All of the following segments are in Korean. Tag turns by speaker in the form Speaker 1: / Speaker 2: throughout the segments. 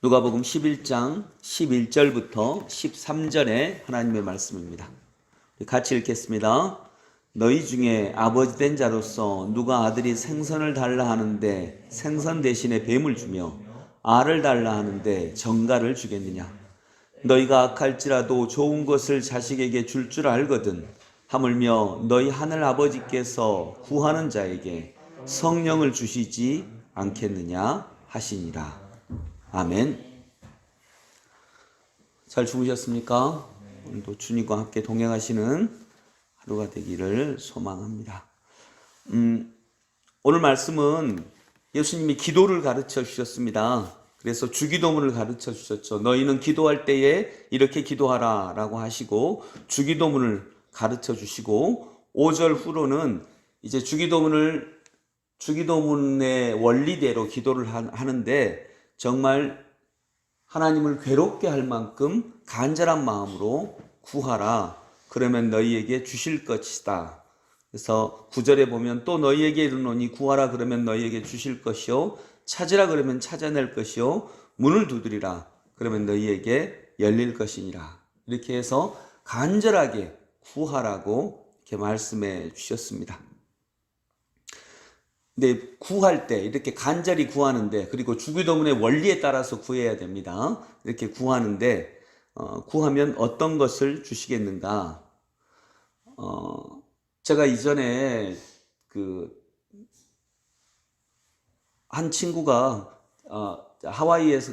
Speaker 1: 누가복음 11장 11절부터 13절의 하나님의 말씀입니다. 같이 읽겠습니다. 너희 중에 아버지 된 자로서 누가 아들이 생선을 달라 하는데 생선 대신에 뱀을 주며 알을 달라 하는데 정갈을 주겠느냐? 너희가 악할지라도 좋은 것을 자식에게 줄 줄 알거든. 하물며 너희 하늘 아버지께서 구하는 자에게 성령을 주시지 않겠느냐 하시니라. 아멘. 잘 주무셨습니까? 오늘도 주님과 함께 동행하시는 하루가 되기를 소망합니다. 오늘 말씀은 예수님이 기도를 가르쳐 주셨습니다. 그래서 주기도문을 가르쳐 주셨죠. 너희는 기도할 때에 이렇게 기도하라 라고 하시고 주기도문을 가르쳐 주시고 5절 후로는 이제 주기도문의 원리대로 기도를 하는데 정말 하나님을 괴롭게 할 만큼 간절한 마음으로 구하라. 그러면 너희에게 주실 것이다. 그래서 9절에 보면 또 너희에게 이르노니 구하라 그러면 너희에게 주실 것이요 찾으라 그러면 찾아낼 것이요 문을 두드리라 그러면 너희에게 열릴 것이니라. 이렇게 해서 간절하게 구하라고 이렇게 말씀해 주셨습니다. 근데 구할 때 이렇게 간절히 구하는데 그리고 주기도문의 원리에 따라서 구해야 됩니다. 이렇게 구하는데 구하면 어떤 것을 주시겠는가? 제가 이전에 한 친구가 하와이에서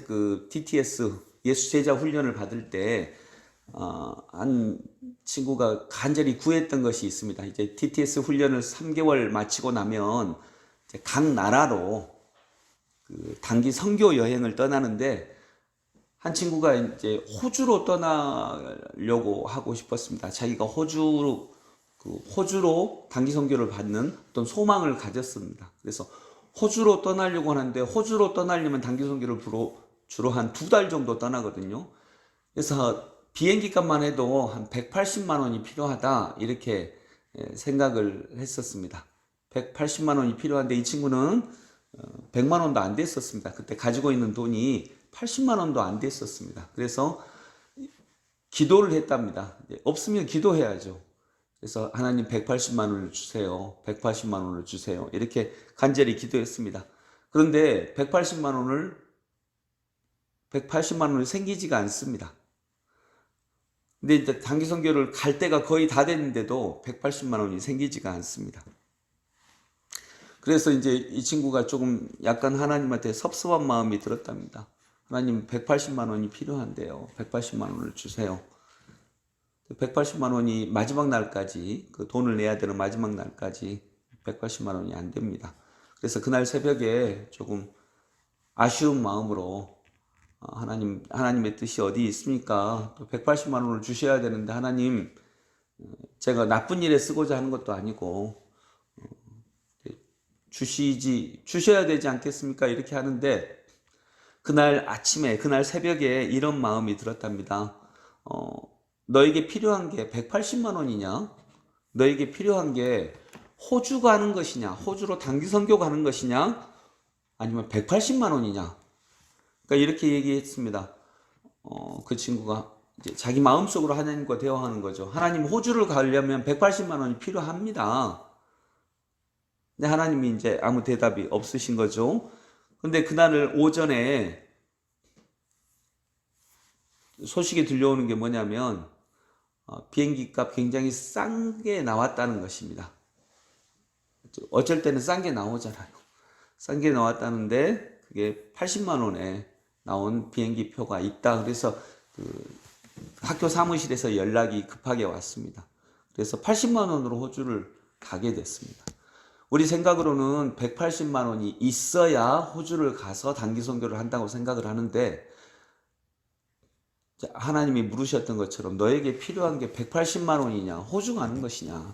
Speaker 1: TTS 예수 제자 훈련을 받을 때 한 친구가 간절히 구했던 것이 있습니다. 이제 TTS 훈련을 3개월 마치고 나면 각 나라로 단기 선교 여행을 떠나는데 한 친구가 이제 호주로 떠나려고 하고 싶었습니다. 자기가 호주로 단기 선교를 받는 어떤 소망을 가졌습니다. 그래서 호주로 떠나려고 하는데 호주로 떠나려면 단기 선교를 주로 한 2달 정도 떠나거든요. 그래서 비행기 값만 해도 한 180만 원이 필요하다 이렇게 생각을 했었습니다. 180만 원이 필요한데 이 친구는 100만 원도 안 됐었습니다. 그때 가지고 있는 돈이 80만 원도 안 됐었습니다. 그래서 기도를 했답니다. 없으면 기도해야죠. 그래서 하나님 180만 원을 주세요. 180만 원을 주세요. 이렇게 간절히 기도했습니다. 그런데 180만 원이 생기지가 않습니다. 근데 이제 단기 선교를 갈 때가 거의 다 됐는데도 180만 원이 생기지가 않습니다. 그래서 이제 이 친구가 조금 약간 하나님한테 섭섭한 마음이 들었답니다. 하나님 180만 원이 필요한데요. 180만 원을 주세요. 180만 원이 마지막 날까지 그 돈을 내야 되는 마지막 날까지 180만 원이 안 됩니다. 그래서 그날 새벽에 조금 아쉬운 마음으로 하나님의 뜻이 어디 있습니까? 또 180만 원을 주셔야 되는데 하나님 제가 나쁜 일에 쓰고자 하는 것도 아니고 주셔야 되지 않겠습니까? 이렇게 하는데 그날 아침에 그날 새벽에 이런 마음이 들었답니다. 너에게 필요한 게 180만 원이냐? 너에게 필요한 게 호주 가는 것이냐? 호주로 단기 선교 가는 것이냐? 아니면 180만 원이냐? 그러니까 이렇게 얘기했습니다. 그 친구가 이제 자기 마음속으로 하나님과 대화하는 거죠. 하나님 호주를 가려면 180만 원이 필요합니다. 근데 하나님이 이제 아무 대답이 없으신 거죠. 근데 그날 오전에 소식이 들려오는 게 뭐냐면 비행기 값 굉장히 싼 게 나왔다는 것입니다. 어쩔 때는 싼 게 나오잖아요. 싼 게 나왔다는데 그게 80만 원에 나온 비행기 표가 있다. 그래서 학교 사무실에서 연락이 급하게 왔습니다. 그래서 80만 원으로 호주를 가게 됐습니다. 우리 생각으로는 180만 원이 있어야 호주를 가서 단기 선교를 한다고 생각을 하는데 하나님이 물으셨던 것처럼 너에게 필요한 게 180만 원이냐 호주 가는 것이냐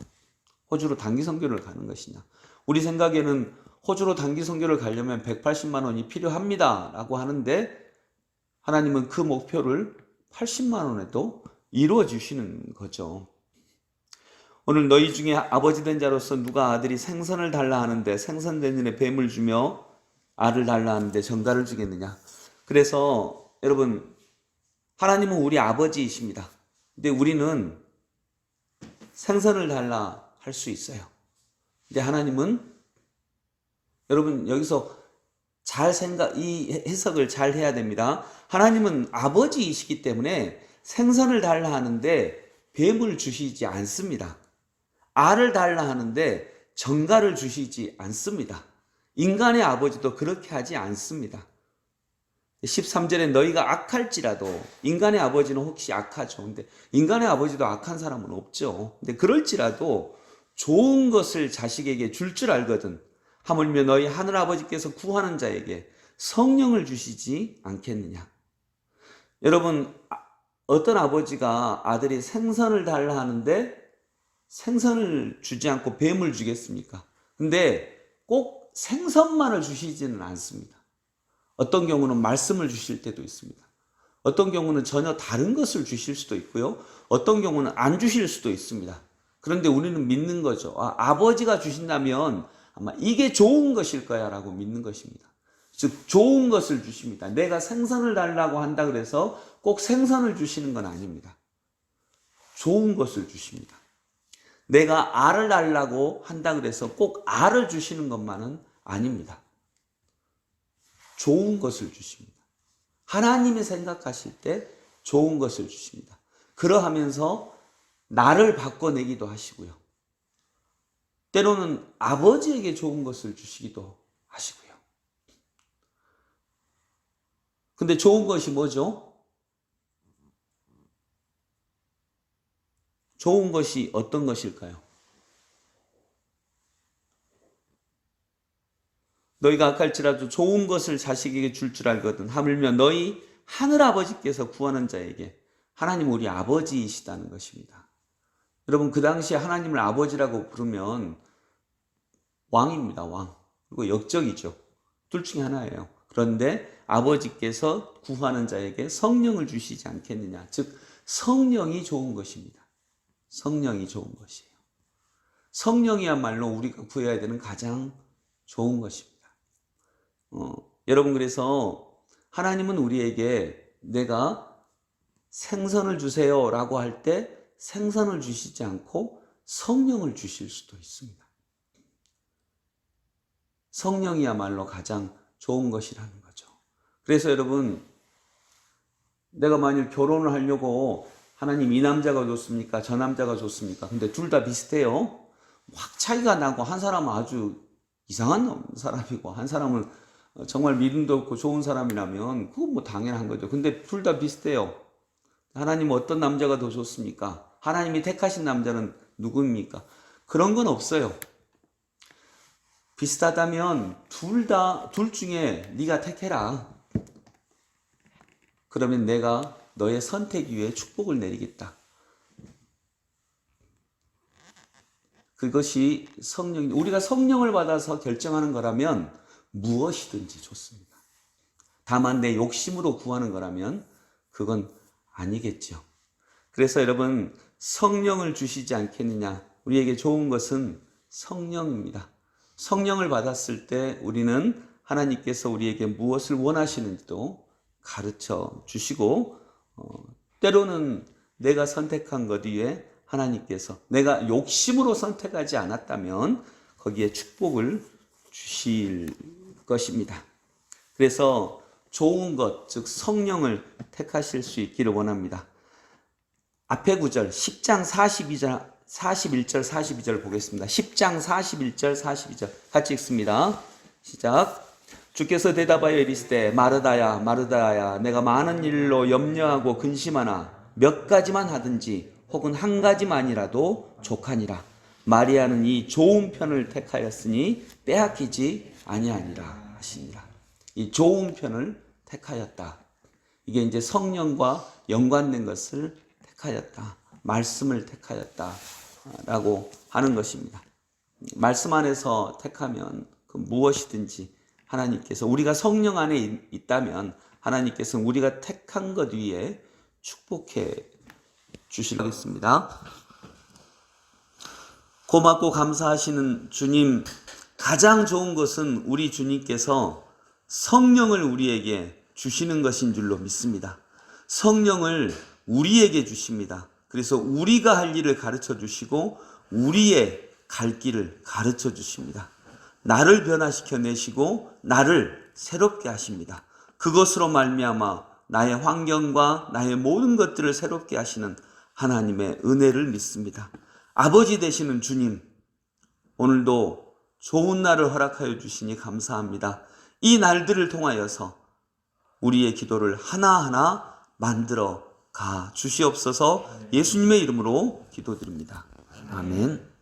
Speaker 1: 호주로 단기 선교를 가는 것이냐. 우리 생각에는 호주로 단기 선교를 가려면 180만 원이 필요합니다 라고 하는데 하나님은 그 목표를 80만 원에도 이루어 주시는 거죠. 오늘 너희 중에 아버지 된 자로서 누가 아들이 생선을 달라 하는데 생선 대신에 뱀을 주며 알을 달라 하는데 정갈을 주겠느냐. 그래서 여러분, 하나님은 우리 아버지이십니다. 근데 우리는 생선을 달라 할 수 있어요. 근데 하나님은, 여러분 여기서 이 해석을 잘 해야 됩니다. 하나님은 아버지이시기 때문에 생선을 달라 하는데 뱀을 주시지 않습니다. 알을 달라 하는데 정갈을 주시지 않습니다. 인간의 아버지도 그렇게 하지 않습니다. 13절에 너희가 악할지라도, 인간의 아버지는 혹시 악하죠. 근데 인간의 아버지도 악한 사람은 없죠. 근데 그럴지라도 좋은 것을 자식에게 줄 알거든. 하물며 너희 하늘 아버지께서 구하는 자에게 성령을 주시지 않겠느냐. 여러분, 어떤 아버지가 아들이 생선을 달라 하는데 생선을 주지 않고 뱀을 주겠습니까? 근데 꼭 생선만을 주시지는 않습니다. 어떤 경우는 말씀을 주실 때도 있습니다. 어떤 경우는 전혀 다른 것을 주실 수도 있고요. 어떤 경우는 안 주실 수도 있습니다. 그런데 우리는 믿는 거죠. 아버지가 주신다면 아마 이게 좋은 것일 거야 라고 믿는 것입니다. 즉 좋은 것을 주십니다. 내가 생선을 달라고 한다 그래서 꼭 생선을 주시는 건 아닙니다. 좋은 것을 주십니다. 내가 알을 달라고 한다 그래서 꼭 알을 주시는 것만은 아닙니다. 좋은 것을 주십니다. 하나님이 생각하실 때 좋은 것을 주십니다. 그러하면서 나를 바꿔내기도 하시고요. 때로는 아버지에게 좋은 것을 주시기도 하시고요. 근데 좋은 것이 뭐죠? 좋은 것이 어떤 것일까요? 너희가 악할지라도 좋은 것을 자식에게 줄 알거든. 하물며 너희 하늘아버지께서 구하는 자에게, 하나님 우리 아버지이시다는 것입니다. 여러분, 그 당시에 하나님을 아버지라고 부르면 왕입니다. 왕. 그리고 역적이죠. 둘 중에 하나예요. 그런데 아버지께서 구하는 자에게 성령을 주시지 않겠느냐. 즉 성령이 좋은 것입니다. 성령이 좋은 것이에요. 성령이야말로 우리가 구해야 되는 가장 좋은 것입니다. 여러분, 그래서 하나님은 우리에게 내가 생선을 주세요 라고 할 때 생선을 주시지 않고 성령을 주실 수도 있습니다. 성령이야말로 가장 좋은 것이라는 거죠. 그래서 여러분, 내가 만일 결혼을 하려고 하나님 이 남자가 좋습니까? 저 남자가 좋습니까? 근데 둘 다 비슷해요. 확 차이가 나고 한 사람은 아주 이상한 사람이고 한 사람은 정말 믿음도 없고 좋은 사람이라면 그건 뭐 당연한 거죠. 근데 둘 다 비슷해요. 하나님은 어떤 남자가 더 좋습니까? 하나님이 택하신 남자는 누구입니까? 그런 건 없어요. 비슷하다면 둘 중에 네가 택해라. 그러면 내가 너의 선택 위에 축복을 내리겠다. 그것이 우리가 성령을 받아서 결정하는 거라면 무엇이든지 좋습니다. 다만 내 욕심으로 구하는 거라면 그건 아니겠죠. 그래서 여러분, 성령을 주시지 않겠느냐. 우리에게 좋은 것은 성령입니다. 성령을 받았을 때 우리는 하나님께서 우리에게 무엇을 원하시는지도 가르쳐 주시고, 때로는 내가 선택한 것 위에 하나님께서 내가 욕심으로 선택하지 않았다면 거기에 축복을 주실 것입니다. 그래서 좋은 것, 즉 성령을 택하실 수 있기를 원합니다. 앞에 구절 10장 41절 42절 보겠습니다. 10장 41절 42절 같이 읽습니다. 시작. 주께서 대답하여 이르시되 마르다야 마르다야 내가 많은 일로 염려하고 근심하나 몇 가지만 하든지 혹은 한 가지만이라도 족하니라. 마리아는 이 좋은 편을 택하였으니 빼앗기지 아니하니라 하시니라. 이 좋은 편을 택하였다. 이게 이제 성령과 연관된 것을 택하였다. 말씀을 택하였다. 라고 하는 것입니다. 말씀 안에서 택하면 그 무엇이든지 하나님께서, 우리가 성령 안에 있다면 하나님께서 우리가 택한 것 위에 축복해 주시겠습니다. 고맙고 감사하시는 주님, 가장 좋은 것은 우리 주님께서 성령을 우리에게 주시는 것인 줄로 믿습니다. 성령을 우리에게 주십니다. 그래서 우리가 할 일을 가르쳐 주시고 우리의 갈 길을 가르쳐 주십니다. 나를 변화시켜 내시고 나를 새롭게 하십니다. 그것으로 말미암아 나의 환경과 나의 모든 것들을 새롭게 하시는 하나님의 은혜를 믿습니다. 아버지 되시는 주님, 오늘도 좋은 날을 허락하여 주시니 감사합니다. 이 날들을 통하여서 우리의 기도를 하나하나 만들어 가 주시옵소서. 예수님의 이름으로 기도드립니다. 아멘.